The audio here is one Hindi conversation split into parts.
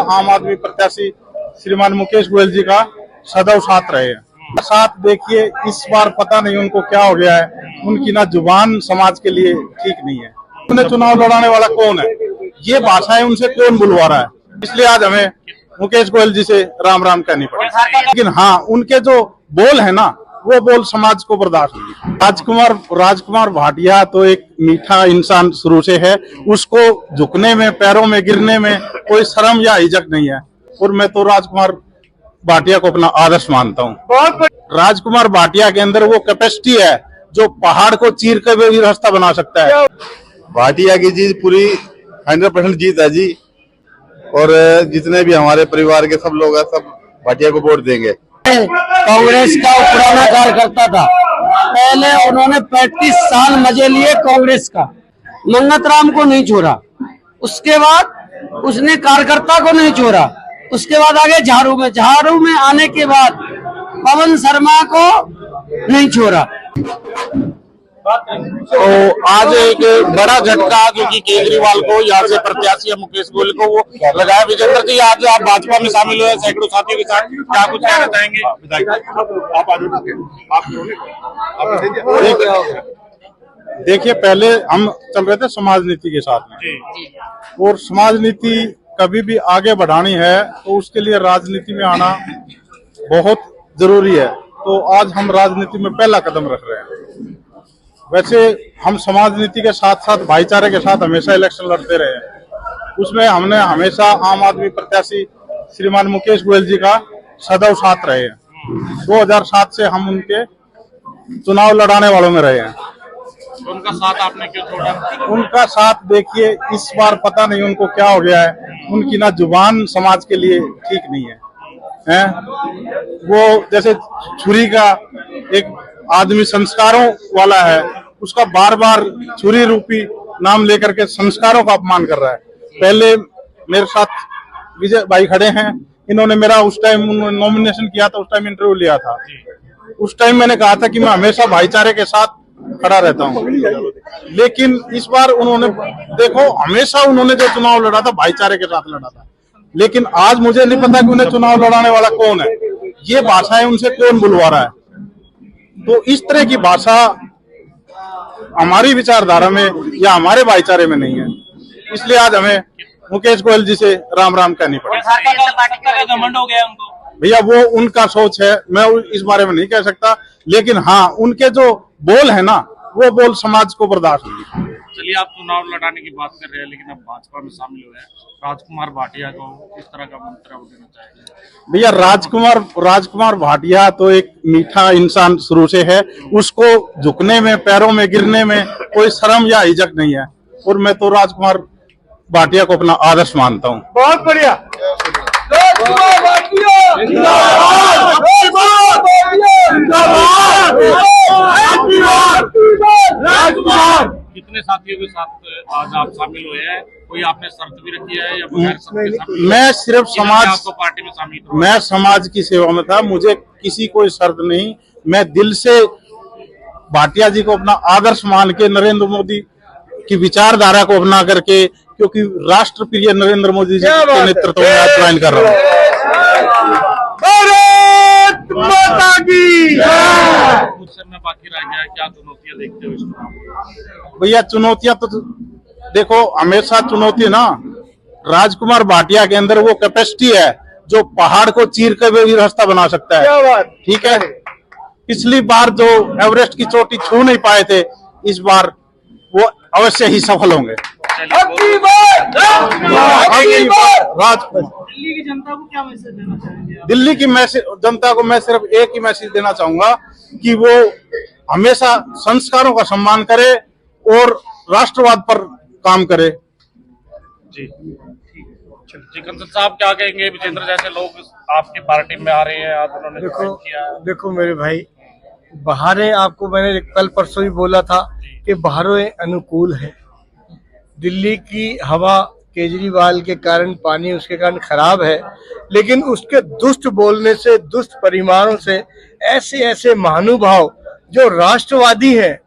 आम आदमी प्रत्याशी श्रीमान मुकेश गोयल जी का सदैव साथ रहे हैं। साथ देखिए, इस बार पता नहीं उनको क्या हो गया है, उनकी ना जुबान समाज के लिए ठीक नहीं है। उन्हें चुनाव लड़ाने वाला कौन है, ये भाषाएं उनसे कौन बुलवा रहा है, इसलिए आज हमें मुकेश गोयल जी से राम राम कहनी पड़ी। लेकिन हाँ, उनके जो बोल है ना, वो बोल समाज को बर्दाश्त नहीं। राजकुमार भाटिया तो एक मीठा इंसान शुरू से है, उसको झुकने में, पैरों में गिरने में कोई शर्म या हिचक नहीं है। और मैं तो राजकुमार भाटिया को अपना आदर्श मानता हूँ। राजकुमार भाटिया के अंदर वो कैपेसिटी है जो पहाड़ को चीर कर भी रास्ता बना सकता है। भाटिया की जीत पूरी 100% जीत है जी, और जितने भी हमारे परिवार के सब लोग हैं, सब भाटिया को वोट देंगे। कांग्रेस का पुराना कार्यकर्ता था, पहले उन्होंने 35 साल मजे लिए कांग्रेस का, मंगत राम को नहीं छोड़ा, उसके बाद उसने कार्यकर्ता को नहीं छोड़ा, उसके बाद आगे झाड़ू में आने के बाद पवन शर्मा को नहीं छोड़ा। तो आज एक बड़ा झटका, क्योंकि केजरीवाल को यहाँ से प्रत्याशी मुकेश गोयल को वो लगाया। विजेंद्र जी, आज आप भाजपा में शामिल हुए सैकड़ों साथियों के साथ, क्या कुछ कहना चाहेंगे? देखिए, पहले हम चल रहे थे समाज नीति के साथ में, और समाज नीति कभी भी आगे बढ़ानी है तो उसके लिए राजनीति में आना बहुत जरूरी है। तो आज हम राजनीति में पहला कदम रख रहे हैं। वैसे हम समाज नीति के साथ साथ भाईचारे के साथ हमेशा इलेक्शन लड़ते रहे हैं। उसमें हमने हमेशा आम आदमी प्रत्याशी श्रीमान मुकेश गोयल जी का सदैव साथ रहे हैं। 2007 से हम उनके चुनाव लड़ाने वालों में रहे हैं। उनका साथ आपने क्यों छोड़ा? उनका साथ देखिए, इस बार पता नहीं उनको क्या हो गया है, उनकी ना जुबान समाज के लिए ठीक नहीं है। वो जैसे छुरी का एक आदमी संस्कारों वाला है, उसका बार बार छुरी रूपी नाम लेकर के संस्कारों का अपमान कर रहा है। पहले मेरे साथ विजय भाई खड़े हैं, इन्होंने मेरा उस टाइम नॉमिनेशन किया था, उस टाइम इंटरव्यू लिया था। उस टाइम मैंने कहा था कि मैं हमेशा भाईचारे के साथ खड़ा रहता हूँ, लेकिन इस बार उन्होंने देखो, हमेशा उन्होंने जो चुनाव लड़ा था भाईचारे के साथ लड़ा था। लेकिन आज मुझे नहीं पता कि उन्हें चुनाव लड़ाने वाला कौन है, ये भाषाएं उनसे कौन बुलवा रहा है। तो इस तरह की भाषा हमारी विचारधारा में या हमारे भाईचारे में नहीं है, इसलिए आज हमें मुकेश गोयल जी से राम राम कहनी पड़ी। घमंड हो गया उनको। भैया, वो उनका सोच है, मैं इस बारे में नहीं कह सकता, लेकिन हाँ, उनके जो बोल है ना, वो बोल समाज को बर्दाश्त नहीं। चलिए, आप चुनाव लड़ाने की बात कर रहे हैं, लेकिन अब भाजपा में शामिल हुए हैं। राजकुमार भाटिया को किस तरह का मंत्र देना चाहेंगे? भैया, राजकुमार भाटिया तो एक मीठा इंसान शुरू से है, उसको झुकने में, पैरों में गिरने में कोई शर्म या हिचक नहीं है। और मैं तो राजकुमार भाटिया को अपना आदर्श मानता हूँ। बहुत बढ़िया। कितने साथियों के साथ आज आप शामिल हुए हैं? कोई आपने शर्त भी रखी है या बगैर शर्त के? मैं सिर्फ पार्टी में शामिल हूं। मैं समाज की सेवा में था, मुझे किसी कोई शर्त नहीं। मैं दिल से भाटिया जी को अपना आदर्श मान के, नरेंद्र मोदी की विचारधारा को अपना करके, क्योंकि राष्ट्रप्रिय नरेंद्र मोदी जी के नेतृत्व में आज ज्वाइन कर रहा हूँ। कुछ समय बाकी रह गया, क्या चुनौतियां देखते हो इस चुनाव? भैया, चुनौतियां तो देखो, हमेशा चुनौती ना, राजकुमार भाटिया के अंदर वो कैपेसिटी है जो पहाड़ को चीर कर भी रास्ता बना सकता है। ठीक है, पिछली बार जो एवरेस्ट की चोटी छू नहीं पाए थे, इस बार वो अवश्य ही सफल होंगे। दिल्ली की जनता को क्या मैसेज देना चाहेंगे? दिल्ली की जनता को मैं सिर्फ एक ही मैसेज देना चाहूंगा कि वो हमेशा संस्कारों का सम्मान करे और राष्ट्रवाद पर काम करे। जी, कंचन साहब, क्या कहेंगे? विजेंद्र जैसे लोग आपकी पार्टी में आ रहे हैं, आज उन्होंने देखो मेरे भाई, बहारें आपको मैंने कल परसों ही बोला था कि बहारें अनुकूल है। दिल्ली की हवा केजरीवाल के कारण, पानी उसके कारण खराब है, लेकिन उसके दुष्ट बोलने से, दुष्ट परिमाणों से ऐसे ऐसे महानुभाव जो राष्ट्रवादी हैं,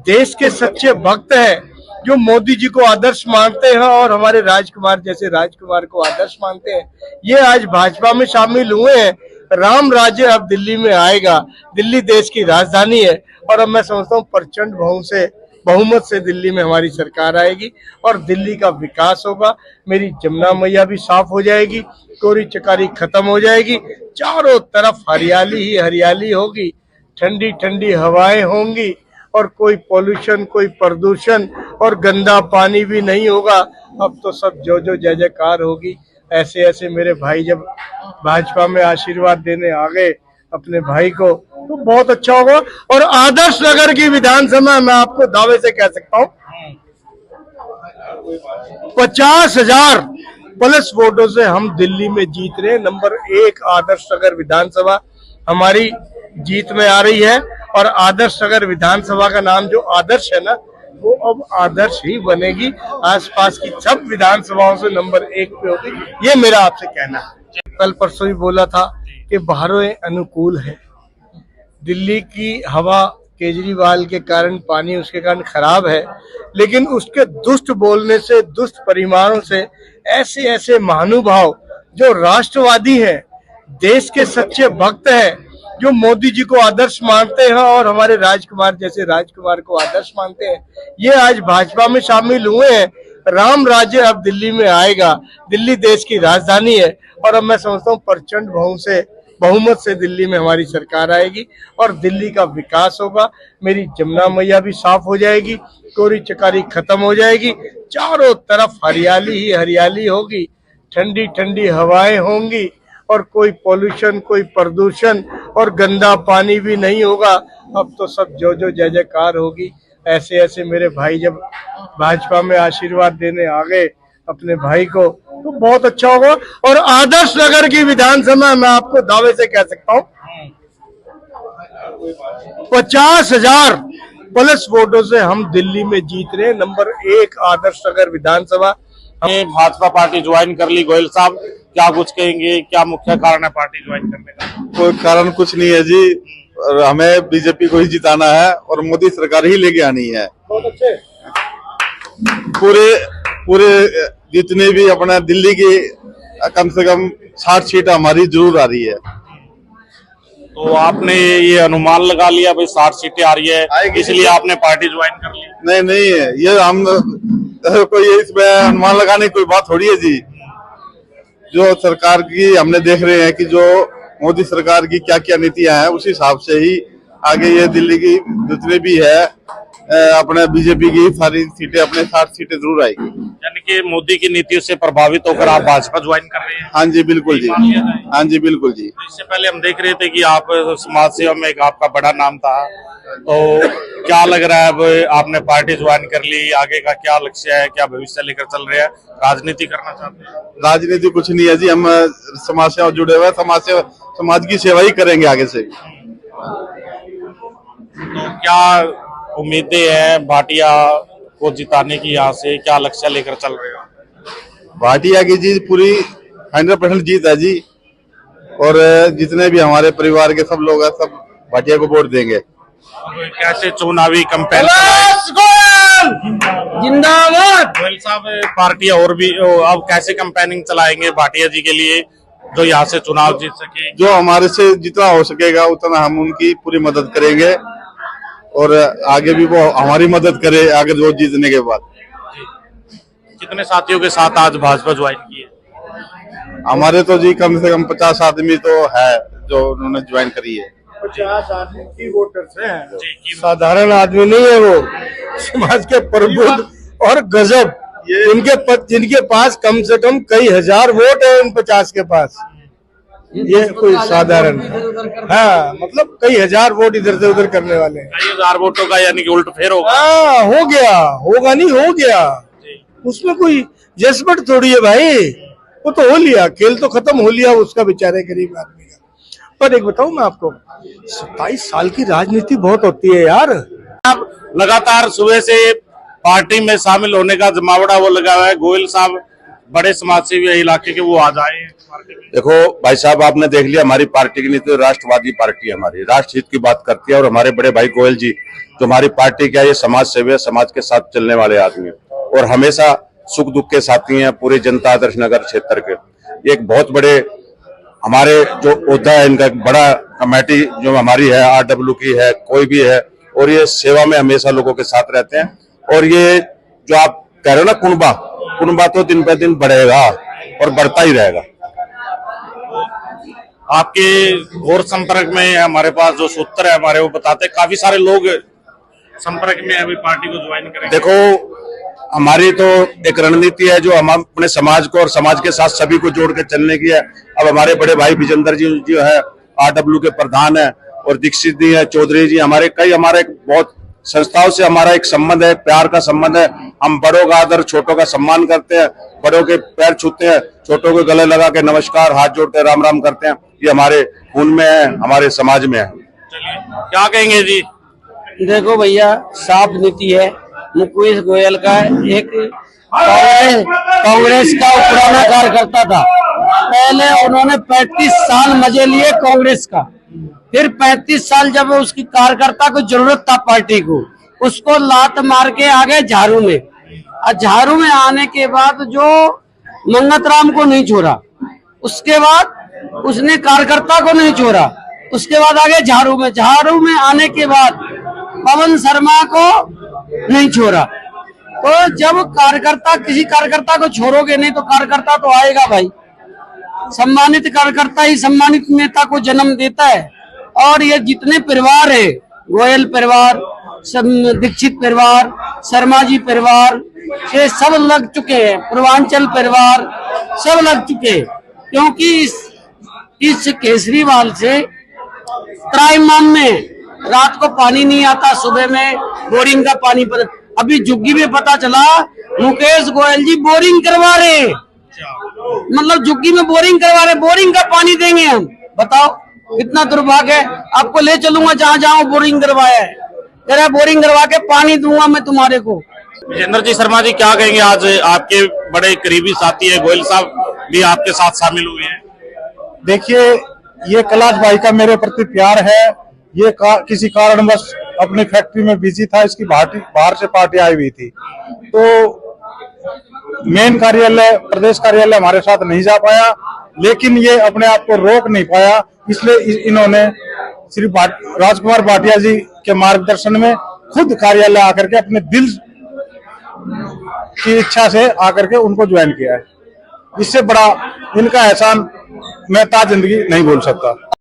देश के सच्चे भक्त हैं, जो मोदी जी को आदर्श मानते हैं और हमारे राजकुमार जैसे राजकुमार को आदर्श मानते हैं, ये आज भाजपा में शामिल हुए हैं। राम राज्य अब दिल्ली में आएगा। दिल्ली देश की राजधानी है और अब मैं समझता हूँ प्रचंड बहुमत से दिल्ली में हमारी सरकार आएगी और दिल्ली का विकास होगा। मेरी जमुना मैया भी साफ हो जाएगी, कोरी चकारी खत्म हो जाएगी, चारों तरफ हरियाली ही हरियाली होगी, ठंडी ठंडी हवाएं होंगी और कोई पोल्यूशन, कोई प्रदूषण और गंदा पानी भी नहीं होगा। अब तो सब जो जय जयकार होगी। ऐसे ऐसे मेरे भाई जब भाजपा में आशीर्वाद देने आ गए अपने भाई को, तो बहुत अच्छा होगा। और आदर्श नगर की विधानसभा मैं आपको दावे से कह सकता हूँ 50,000 प्लस वोटों से हम दिल्ली में जीत रहे हैं। नंबर 1 आदर्श नगर विधानसभा हमारी जीत में आ रही है और आदर्श नगर विधानसभा का नाम जो आदर्श है ना, वो अब आदर्श ही बनेगी। आसपास की सब विधानसभाओं से नंबर 1 पे होगी। ये मेरा आपसे कहना है। कल परसों ही बोला था कि बाहरों अनुकूल है। दिल्ली की हवा केजरीवाल के कारण, पानी उसके कारण खराब है, लेकिन उसके दुष्ट बोलने से, दुष्ट परिवारों से ऐसे ऐसे महानुभाव जो राष्ट्रवादी हैं, देश के सच्चे भक्त हैं, जो मोदी जी को आदर्श मानते हैं और हमारे राजकुमार जैसे राजकुमार को आदर्श मानते हैं, ये आज भाजपा में शामिल हुए हैं। राम राज्य अब दिल्ली में आएगा। दिल्ली देश की राजधानी है और अब मैं समझता हूँ प्रचंड बहुमत से दिल्ली में हमारी सरकार आएगी और दिल्ली का विकास होगा। मेरी जमुना मैया भी साफ हो जाएगी, कोरी चकारी खत्म हो जाएगी, चारों तरफ हरियाली ही हरियाली होगी, ठंडी ठंडी हवाएं होंगी और कोई पोल्यूशन, कोई प्रदूषण और गंदा पानी भी नहीं होगा। अब तो सब जो जय जयकार होगी। ऐसे ऐसे मेरे भाई जब भाजपा में आशीर्वाद देने आ गए अपने भाई को, तो बहुत अच्छा होगा। और आदर्श नगर की विधानसभा मैं आपको दावे से कह सकता हूँ 50,000 प्लस वोटों से हम दिल्ली में जीत रहे हैं। नंबर 1 आदर्श नगर विधानसभा। हमने भाजपा पार्टी ज्वाइन कर ली। गोयल साहब क्या कुछ कहेंगे, क्या मुख्य कारण है पार्टी ज्वाइन करने का? कोई कारण कुछ नहीं है जी, और हमें बीजेपी को ही जिताना है और मोदी सरकार ही लेके आनी है। बहुत अच्छे। पूरे जितने भी अपना दिल्ली की कम से कम 60 सीट हमारी जरूर आ रही है। तो आपने ये अनुमान लगा लिया भाई 60 सीटें आ रही है, इसलिए आपने पार्टी ज्वाइन कर ली? नहीं है, ये हम कोई इसमें अनुमान लगाने की कोई बात थोड़ी है जी। जो सरकार की हमने देख रहे हैं कि जो मोदी सरकार की क्या क्या नीतियां हैं, उसी हिसाब से ही आगे ये दिल्ली की जितने भी है अपने बीजेपी की सारी सीटें, अपने 60 सीटें जरूर आएगी। यानी कि मोदी की नीतियों से प्रभावित होकर आप भाजपा ज्वाइन कर रहे हैं? हाँ जी बिल्कुल जी, हाँ जी बिल्कुल जी। इससे पहले हम देख रहे थे कि आप समाज सेवा में एक आपका बड़ा नाम था, तो क्या लग रहा है अब आपने पार्टी ज्वाइन कर ली, आगे का क्या लक्ष्य है, क्या भविष्य लेकर चल रहे हैं, राजनीति करना चाहते हैं? राजनीति कुछ नहीं है जी, हम समाज से जुड़े हुए, समाज की सेवा ही करेंगे आगे से। तो क्या उम्मीदें हैं भाटिया को जिताने की, यहाँ से क्या लक्ष्य लेकर चल रहे हो? भाटिया की जीत पूरी 100% जीत है जी, और जितने भी हमारे परिवार के सब लोग हैं, सब भाटिया को वोट देंगे। कैसे चुनावी कैंपेन जिंदाबाद। गोयल साहब, पार्टी और भी अब कैसे कैंपेनिंग चलाएंगे भाटिया जी के लिए जो यहाँ से चुनाव जीत सके? जो हमारे से जितना हो सकेगा उतना हम उनकी पूरी मदद करेंगे और आगे भी वो हमारी मदद करे आगे वो जीतने के बाद। कितने साथियों के साथ आज भाजपा ज्वाइन की है? हमारे तो जी कम से कम 50 आदमी तो है जो उन्होंने ज्वाइन करी है। 50 आदमी की वोटर्स हैं, साधारण आदमी नहीं है वो, समाज के प्रबुद्ध और गजब। जिनके पास कम से कम कई हजार वोट है उन 50 के पास, ये कोई साधारण, हाँ मतलब कई हजार वोट इधर से उधर करने वाले हैं। कई हजार वोटों का यानी कि उल्ट फेर होगा। हाँ हो गया, होगा नहीं हो गया, उसमें कोई जज्बत थोड़ी है भाई, वो तो हो लिया, खेल तो खत्म हो लिया उसका बेचारे गरीब आदमी का। पर एक बताऊं मैं आपको, 27 साल की राजनीति बहुत होती है यार। आप लगातार सुबह से पार्टी में शामिल होने का जमावड़ा वो लगा हुआ है। गोयल साहब बड़े समाज सेवी इलाके के वो आ जाए पार्टी में? देखो भाई साहब, आपने देख लिया हमारी पार्टी की नीति तो राष्ट्रवादी पार्टी है, हमारी राष्ट्र हित की बात करती है। और हमारे बड़े भाई गोयल जी जो हमारी पार्टी क्या है, ये समाज सेवी है, समाज के साथ चलने वाले आदमी है और हमेशा सुख दुख के साथी हैं पूरे जनता आदर्श नगर क्षेत्र के। ये एक बहुत बड़े हमारे जो ओहदा है इनका, एक बड़ा कमेटी जो हमारी है RW की है, कोई भी है, और ये सेवा में हमेशा लोगों के साथ रहते हैं। और ये जो आप कह रहे हो ना कुनबा तो दिन पे दिन बढ़ेगा और बढ़ता ही रहेगा। आपके और संपर्क में हमारे पास जो सूत्र है हमारे, वो बताते हैं काफी सारे लोग संपर्क में अभी पार्टी को ज्वाइन करेंगे। देखो हमारी तो एक रणनीति है जो हम अपने समाज को और समाज के साथ सभी को जोड़ के चलने की है। अब हमारे बड़े भाई विजेंद्र जी जो है RW के प्रधान है, और दीक्षित जी है, चौधरी जी, हमारा एक बहुत संस्थाओं से हमारा एक संबंध है, प्यार का संबंध है। हम बड़ों का आदर, छोटों का सम्मान करते हैं, बड़ों के पैर छूते हैं, छोटों को गले लगा के नमस्कार, हाथ जोड़ते राम राम करते हैं। ये हमारे खून में है, हमारे समाज में है। चलिए, क्या कहेंगे जी? देखो भैया, साफ नीति है मुकेश गोयल का। एक कांग्रेस का पुराना कार्यकर्ता था, पहले उन्होंने 35 साल मजे लिए कांग्रेस का, फिर 35 साल जब उसकी कार्यकर्ता को जरूरत था पार्टी को, उसको लात मार के आ गए झाड़ू में। और झाड़ू में आने के बाद जो मंगत राम को नहीं छोड़ा, उसके बाद उसने कार्यकर्ता को नहीं छोड़ा, उसके बाद आ गए झाड़ू में। झाड़ू में आने के बाद पवन शर्मा को नहीं छोड़ा। तो जब किसी कार्यकर्ता को छोड़ोगे नहीं तो कार्यकर्ता तो आएगा भाई। सम्मानित कार्यकर्ता ही सम्मानित नेता को जन्म देता है। और ये जितने परिवार है, गोयल परिवार, दीक्षित परिवार, शर्मा जी परिवार, ये सब लग चुके हैं, पूर्वांचल परिवार सब लग चुके हैं। क्योंकि इस केजरीवाल से त्राईमाम में रात को पानी नहीं आता, सुबह में बोरिंग का पानी पर। अभी झुग्गी में पता चला मुकेश गोयल जी बोरिंग करवा रहे हैं, मतलब झुग्गी में बोरिंग करवा रहे, बोरिंग का पानी देंगे हम। बताओ कितना दुर्भाग्य है। आपको ले चलूंगा जहाँ जहाँ बोरिंग करवाया है, तेरा बोरिंग करवा के पानी दूंगा मैं तुम्हारे को। विजेंद्र जी, शर्मा जी, क्या कहेंगे? आज आपके बड़े करीबी साथी है गोयल साहब भी आपके साथ शामिल हुए हैं। देखिए, ये कैलाश भाई का मेरे प्रति प्यार है। ये किसी कारणवश अपनी फैक्ट्री में बिजी था, इसकी बाहर से पार्टी आई हुई थी, तो मेन कार्यालय, प्रदेश कार्यालय हमारे साथ नहीं जा पाया। लेकिन ये अपने आप को रोक नहीं पाया, इसलिए इन्होंने श्री राजकुमार भाटिया जी के मार्गदर्शन में खुद कार्यालय आकर के अपने दिल की इच्छा से आकर के उनको ज्वाइन किया है। इससे बड़ा इनका एहसान मैं ताज जिंदगी नहीं भूल सकता।